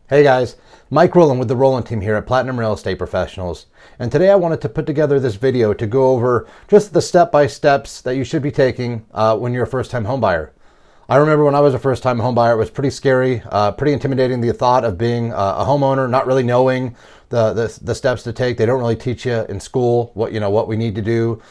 Hey guys, Mike Rowland with the Rowland team here at Platinum Real Estate Professionals. And today I wanted to put together this video to go over just the step-by-steps that you should be taking when you're a first-time home buyer. I remember when I was a first-time home buyer, it was pretty scary, pretty intimidating, the thought of being a homeowner, not really knowing the steps to take. They don't really teach you in school what we need to do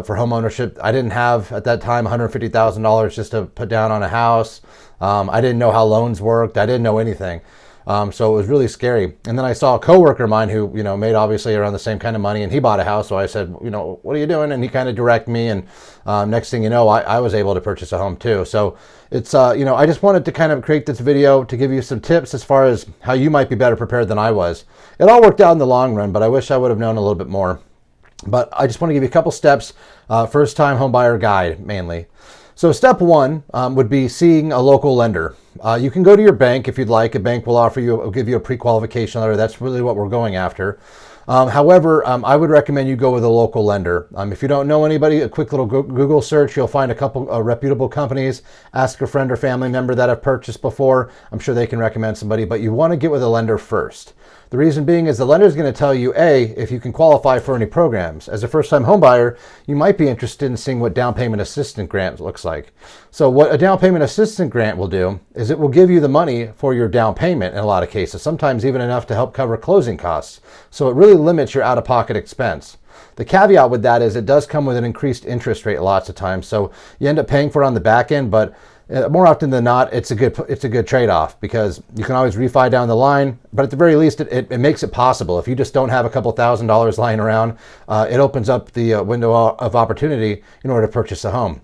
for home ownership. I didn't have at that time $150,000 just to put down on a house. I didn't know how loans worked. I didn't know anything. So it was really scary. And then I saw a coworker of mine who, made obviously around the same kind of money, and he bought a house. So I said, what are you doing? And he kind of directed me. And next thing you know, I was able to purchase a home too. So it's, I just wanted to kind of create this video to give you some tips as far as how you might be better prepared than I was. It all worked out in the long run, but I wish I would have known a little bit more. But I just want to give you a couple steps, first time home buyer guide mainly. So step one would be seeing a local lender. You can go to your bank if you'd like. A bank will give you a pre-qualification letter. That's really what we're going after. However, I would recommend you go with a local lender. If you don't know anybody, a quick little Google search, you'll find a couple reputable companies. Ask a friend or family member that have purchased before. I'm sure they can recommend somebody, but you want to get with a lender first. The reason being is the lender is going to tell you, if you can qualify for any programs. As a first-time home buyer, you might be interested in seeing what down payment assistance grant looks like. So what a down payment assistance grant will do is it will give you the money for your down payment in a lot of cases, sometimes even enough to help cover closing costs. So it really limits your out-of-pocket expense. The caveat with that is it does come with an increased interest rate lots of times. So you end up paying for it on the back end, but more often than not, it's a good trade-off because you can always refi down the line, but at the very least, it makes it possible. If you just don't have a couple $1,000s lying around, it opens up the window of opportunity in order to purchase a home.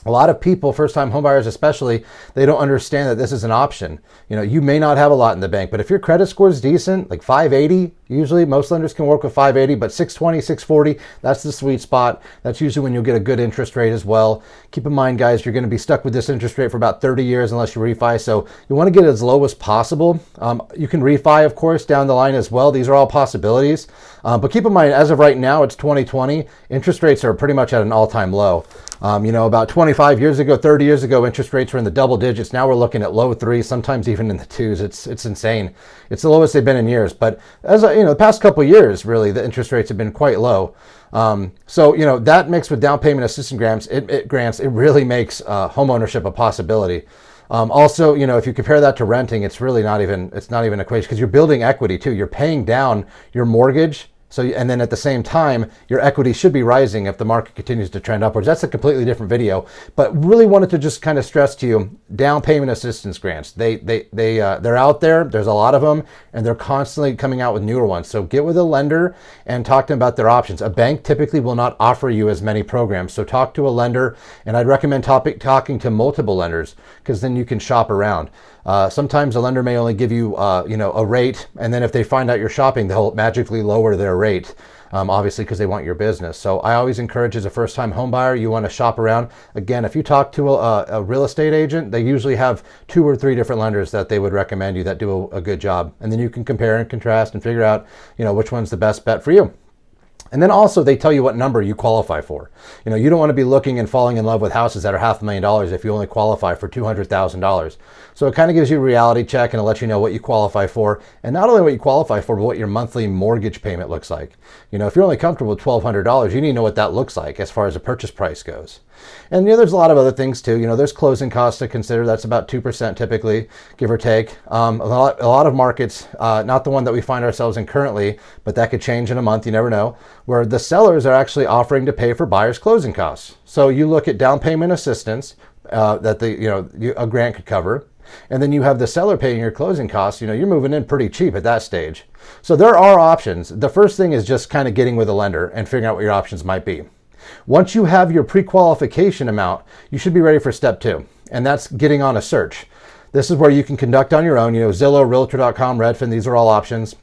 A lot of people, first-time homebuyers especially, they don't understand that this is an option. You may not have a lot in the bank, but if your credit score is decent, like 580, usually most lenders can work with 580, but 620, 640, that's the sweet spot. That's usually when you'll get a good interest rate as well. Keep in mind, guys, you're going to be stuck with this interest rate for about 30 years unless you refi, so you want to get it as low as possible. You can refi, of course, down the line as well. These are all possibilities, but keep in mind, as of right now, it's 2020. Interest rates are pretty much at an all-time low. About 25 years ago, 30 years ago, interest rates were in the double digits. Now we're looking at low threes, sometimes even in the twos. It's insane. It's the lowest they've been in years. But as the past couple of years, really, the interest rates have been quite low. That mixed with down payment assistance grants, it really makes home ownership a possibility. Also, if you compare that to renting, it's not even an equation because you're building equity too. You're paying down your mortgage. And then at the same time, your equity should be rising if the market continues to trend upwards. That's a completely different video, but really wanted to just kind of stress to you, down payment assistance grants. They're out there. There's a lot of them, and they're constantly coming out with newer ones. So get with a lender and talk to them about their options. A bank typically will not offer you as many programs, so talk to a lender, and I'd recommend talking to multiple lenders because then you can shop around. Sometimes a lender may only give you, a rate, and then if they find out you're shopping, they'll magically lower their rate, obviously because they want your business. So I always encourage, as a first-time home buyer, you want to shop around. Again, if you talk to a real estate agent, they usually have 2 or 3 different lenders that they would recommend you that do a good job, and then you can compare and contrast and figure out, which one's the best bet for you. And then also they tell you what number you qualify for. You don't want to be looking and falling in love with houses that are $500,000 if you only qualify for $200,000. So it kind of gives you a reality check and it lets you know what you qualify for. And not only what you qualify for, but what your monthly mortgage payment looks like. If you're only comfortable with $1,200, you need to know what that looks like as far as the purchase price goes. And there's a lot of other things too. There's closing costs to consider. That's about 2% typically, give or take. A lot of markets, not the one that we find ourselves in currently, but that could change in a month, you never know, where the sellers are actually offering to pay for buyers' closing costs. So you look at down payment assistance that a grant could cover, and then you have the seller paying your closing costs. You're moving in pretty cheap at that stage. So there are options. The first thing is just kind of getting with a lender and figuring out what your options might be. Once you have your pre-qualification amount, you should be ready for step 2, and that's getting on a search. This is where you can conduct on your own. Zillow, Realtor.com, Redfin, these are all options.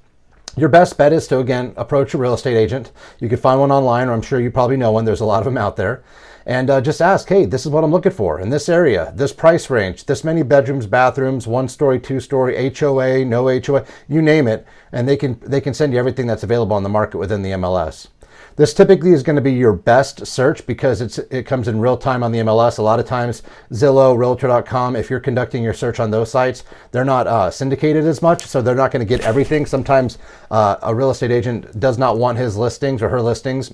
Your best bet is to, again, approach a real estate agent. You can find one online, or I'm sure you probably know one. There's a lot of them out there. And just ask, hey, this is what I'm looking for in this area, this price range, this many bedrooms, bathrooms, 1-story, 2-story, HOA, no HOA, you name it. And they can send you everything that's available on the market within the MLS. This typically is going to be your best search because it comes in real time on the MLS. A lot of times, Zillow, Realtor.com, if you're conducting your search on those sites, they're not syndicated as much, so they're not going to get everything. Sometimes a real estate agent does not want his listings or her listings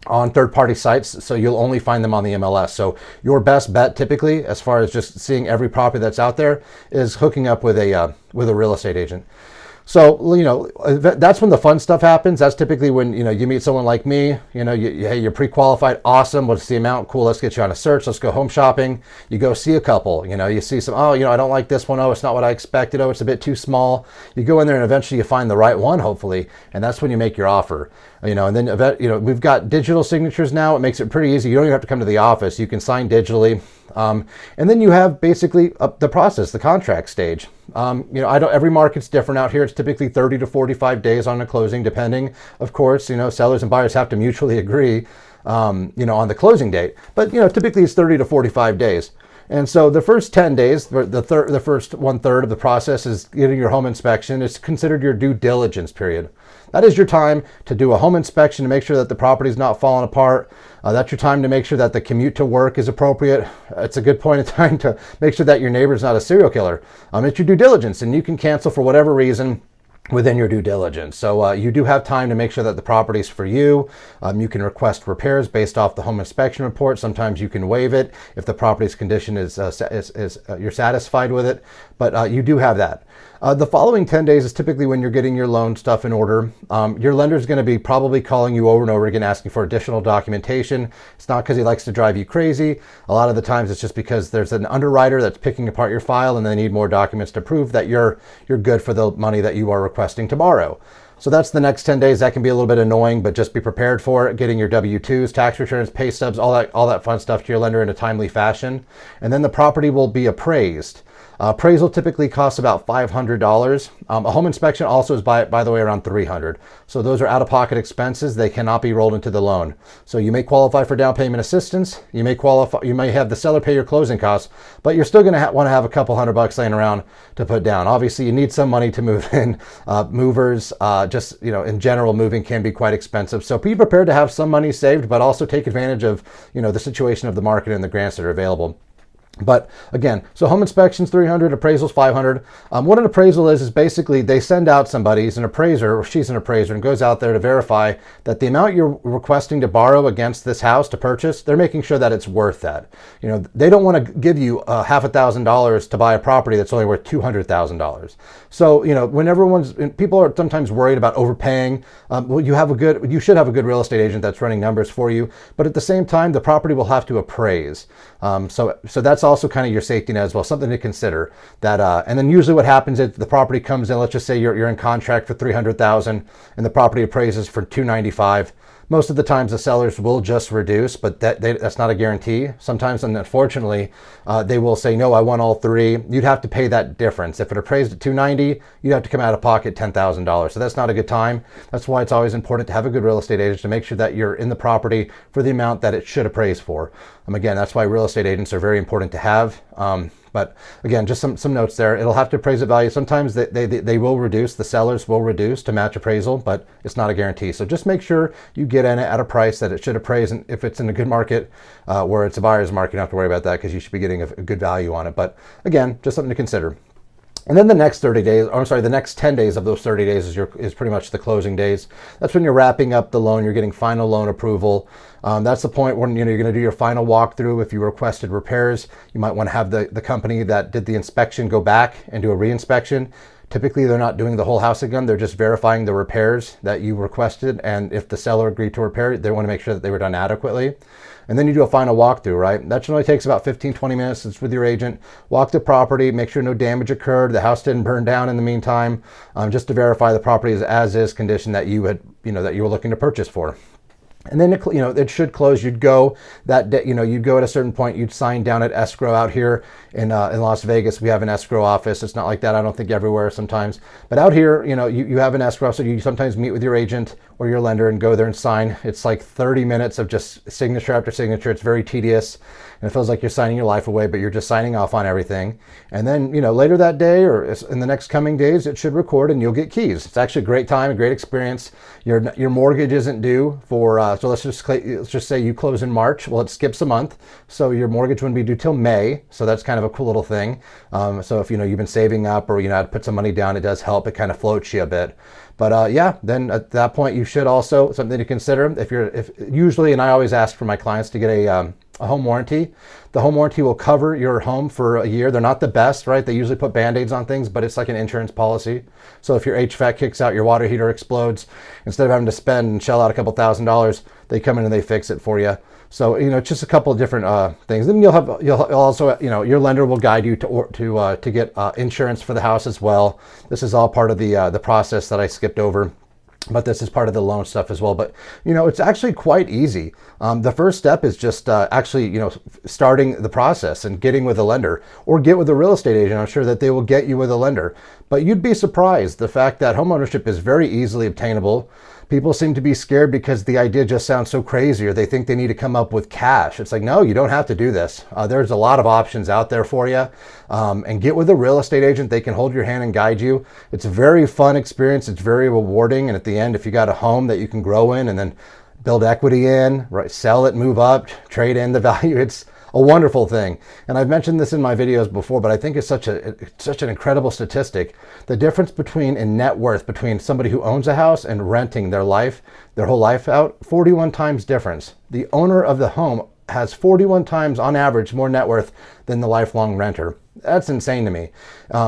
on third-party sites, so you'll only find them on the MLS. So your best bet typically, as far as just seeing every property that's out there, is hooking up with a real estate agent. So, that's when the fun stuff happens. That's typically when, you meet someone like me, hey, you're pre-qualified. Awesome. What's the amount? Cool. Let's get you on a search. Let's go home shopping. You go see a couple, you see some, I don't like this one. Oh, it's not what I expected. Oh, it's a bit too small. You go in there and eventually you find the right one, hopefully. And that's when you make your offer, and then, we've got digital signatures now. It makes it pretty easy. You don't even have to come to the office. You can sign digitally. And then you have basically the process, the contract stage. Every market's different out here. It's typically 30 to 45 days on a closing, depending, of course, sellers and buyers have to mutually agree, on the closing date. But, typically it's 30 to 45 days. And so the first 10 days, the first 1/3 of the process is getting your home inspection. It's considered your due diligence period. That is your time to do a home inspection to make sure that the property is not falling apart. That's your time to make sure that the commute to work is appropriate. It's a good point in time to make sure that your neighbor's not a serial killer. It's your due diligence, and you can cancel for whatever reason within your due diligence. So you do have time to make sure that the property is for you. You can request repairs based off the home inspection report. Sometimes you can waive it if the property's condition is you're satisfied with it. But you do have that. The following 10 days is typically when you're getting your loan stuff in order. Your lender is going to be probably calling you over and over again asking for additional documentation. It's not because he likes to drive you crazy. A lot of the times it's just because there's an underwriter that's picking apart your file and they need more documents to prove that you're good for the money that you are requesting to borrow. So that's the next 10 days. That can be a little bit annoying, but just be prepared for it. Getting your W-2s, tax returns, pay stubs, all that fun stuff to your lender in a timely fashion. And then the property will be appraised. Appraisal typically costs about $500. A home inspection also is, by the way, around $300. So those are out-of-pocket expenses. They cannot be rolled into the loan. So you may qualify for down payment assistance. You may have the seller pay your closing costs, but you're still going to want to have a couple $100 laying around to put down. Obviously, you need some money to move in. Movers, in general, moving can be quite expensive. So be prepared to have some money saved, but also take advantage of, the situation of the market and the grants that are available. But again, so home inspections $300, appraisals $500. What an appraisal is basically they send out somebody, he's an appraiser or she's an appraiser, and goes out there to verify that the amount you're requesting to borrow against this house to purchase, they're making sure that it's worth that. They don't want to give you $500,000 to buy a property that's only worth $200,000. So when people are sometimes worried about overpaying, you should have a good real estate agent that's running numbers for you. But at the same time, the property will have to appraise. So that's also kind of your safety net as well, something to consider. And then usually what happens is the property comes in. Let's just say you're in contract for $300,000 and the property appraises for $295,000. Most of the times the sellers will just reduce, but that's not a guarantee. Sometimes, and unfortunately, they will say, no, I want all three. You'd have to pay that difference. If it appraised at $290,000, you'd have to come out of pocket $10,000. So that's not a good time. That's why it's always important to have a good real estate agent to make sure that you're in the property for the amount that it should appraise for. Again, that's why real estate agents are very important to have. But again, just some notes there. It'll have to appraise at value. Sometimes they will reduce, the sellers will reduce to match appraisal, but it's not a guarantee. So just make sure you get in it at a price that it should appraise. And if it's in a good market where it's a buyer's market, you don't have to worry about that because you should be getting a good value on it. But again, just something to consider. And then the next 10 days of those 30 days is pretty much the closing days. That's when you're wrapping up the loan, you're getting final loan approval. That's the point when you're going to do your final walkthrough. If you requested repairs, you might want to have the company that did the inspection go back and do a re-inspection. Typically, they're not doing the whole house again. They're just verifying the repairs that you requested. And if the seller agreed to repair it, they want to make sure that they were done adequately. And then you do a final walkthrough, right? That generally takes about 15-20 minutes. It's with your agent. Walk the property, make sure no damage occurred, the house didn't burn down in the meantime, just to verify the property is as is condition that you had, that you were looking to purchase for. And then it should close. You'd go that day. You'd go at a certain point. You'd sign down at escrow out here in Las Vegas. We have an escrow office. It's not like that, I don't think, everywhere sometimes. But out here, you have an escrow, so you sometimes meet with your agent or your lender and go there and sign. It's like 30 minutes of just signature after signature. It's very tedious. and it feels like you're signing your life away, but you're just signing off on everything. And then, later that day or in the next coming days, it should record and you'll get keys. It's actually a great time, a great experience. Your mortgage isn't due for, so let's just say you close in March. Well, it skips a month. So your mortgage wouldn't be due till May. So that's kind of a cool little thing. So if, you've been saving up or, had to put some money down, it does help. It kind of floats you a bit. But then at that point, you should also, something to consider, if usually, and I always ask for my clients to get a home warranty. The home warranty will cover your home for a year. They're not the best, right? They usually put Band-Aids on things, but it's like an insurance policy. So if your HVAC kicks out, your water heater explodes, instead of having to spend and shell out a couple $1,000s, they come in and they fix it for you. So, just a couple of different things. Then you'll also, your lender will guide you to get insurance for the house as well. This is all part of the process that I skipped over. But this is part of the loan stuff as well. But, it's actually quite easy. The first step is just actually, starting the process and getting with a lender, or get with a real estate agent. I'm sure that they will get you with a lender. But you'd be surprised the fact that homeownership is very easily obtainable. People seem to be scared because the idea just sounds so crazy, or they think they need to come up with cash. It's like, no, you don't have to do this. There's a lot of options out there for you. And get with a real estate agent. They can hold your hand and guide you. It's a very fun experience. It's very rewarding. And at the end, if you got a home that you can grow in and then build equity in, right, sell it, move up, trade in the value, it's a wonderful thing. And I've mentioned this in my videos before, but I think it's such an incredible statistic. The difference in net worth between somebody who owns a house and renting their whole life out, 41 times difference. The owner of the home has 41 times on average more net worth than the lifelong renter. That's insane to me.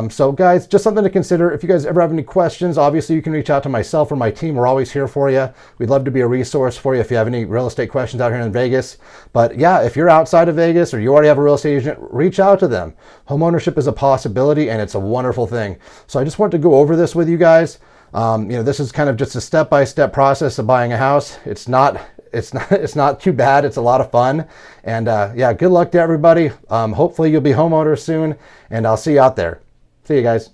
So guys, just something to consider. If you guys ever have any questions, obviously you can reach out to myself or my team. We're always here for you. We'd love to be a resource for you if you have any real estate questions out here in Vegas. But yeah, if you're outside of Vegas or you already have a real estate agent, reach out to them. Homeownership is a possibility and it's a wonderful thing. So I just wanted to go over this with you guys. This is kind of just a step-by-step process of buying a house. It's not too bad. It's a lot of fun. And yeah, good luck to everybody. Hopefully you'll be homeowners soon, and I'll see you out there. See you guys.